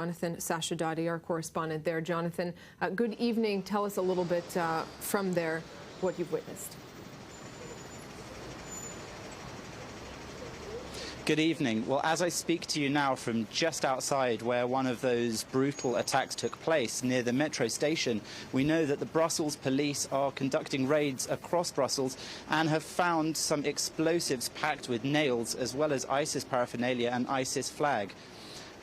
Jonathan Sacerdoti, our correspondent there. Jonathan, good evening. Tell us a little bit from there what you've witnessed. Good evening. Well, as I speak to you now from just outside where one of those brutal attacks took place near the metro station, we know that the Brussels police are conducting raids across Brussels and have found some explosives packed with nails as well as ISIS paraphernalia and ISIS flag.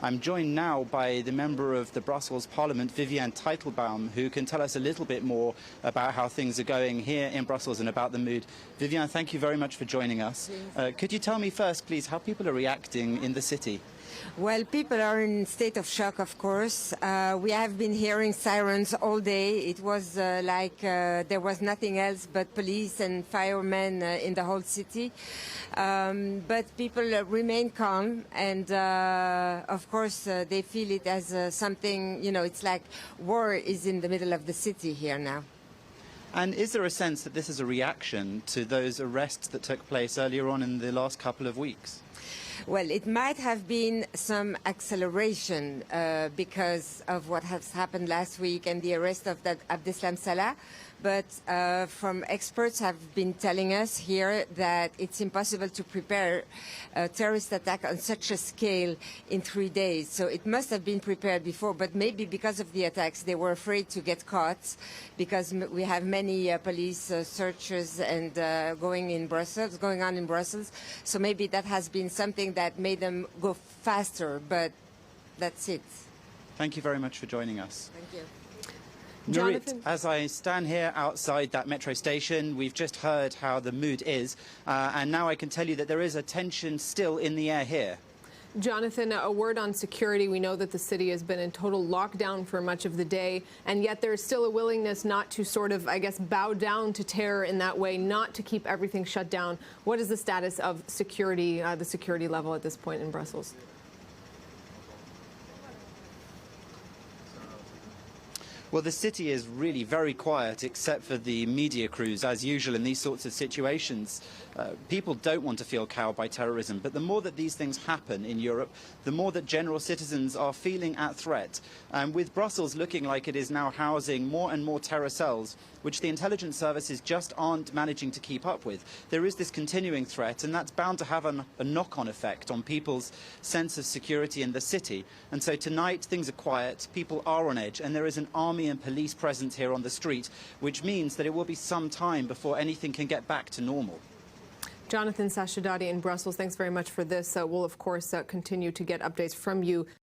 I'm joined now by the member of the Brussels Parliament, Vivienne Teitelbaum, who can tell us a little bit more about how things are going here in Brussels and about the mood. Vivienne, thank you very much for joining us. Could you tell me first, please, how people are reacting in the city? Well, people are in a state of shock, of course. We have been hearing sirens all day. It was like there was nothing else but police and firemen in the whole city. But people remain calm, and of course they feel it as something, you know, it's like war is in the middle of the city here now. And is there a sense that this is a reaction to those arrests that took place earlier on in the last couple of weeks? Well, it might have been some acceleration because of what has happened last week and the arrest of that Abdeslam Salah. But from experts have been telling us here that it's impossible to prepare a terrorist attack on such a scale in 3 days. So it must have been prepared before, but maybe because of the attacks, they were afraid to get caught because we have many police searches and going on in Brussels. So maybe that has been something that made them go faster, but that's it. Thank you very much for joining us. Thank you. Jonathan, as I stand here outside that metro station, we've just heard how the mood is, and now I can tell you that there is a tension still in the air here. Jonathan, a word on security. We know that the city has been in total lockdown for much of the day, and yet there's still a willingness not to sort of, I guess, bow down to terror in that way, not to keep everything shut down. What is the status of security, the security level at this point in Brussels? Well, the city is really very quiet, except for the media crews, as usual in these sorts of situations. People don't want to feel cowed by terrorism, but the more that these things happen in Europe, the more that general citizens are feeling at threat. And with Brussels looking like it is now housing more and more terror cells, which the intelligence services just aren't managing to keep up with, there is this continuing threat, and that's bound to have a knock-on effect on people's sense of security in the city. And so tonight, things are quiet, people are on edge, and there is an army and police presence here on the street, which means that it will be some time before anything can get back to normal. Jonathan Sacerdoti in Brussels, thanks very much for this. We'll, of course, continue to get updates from you.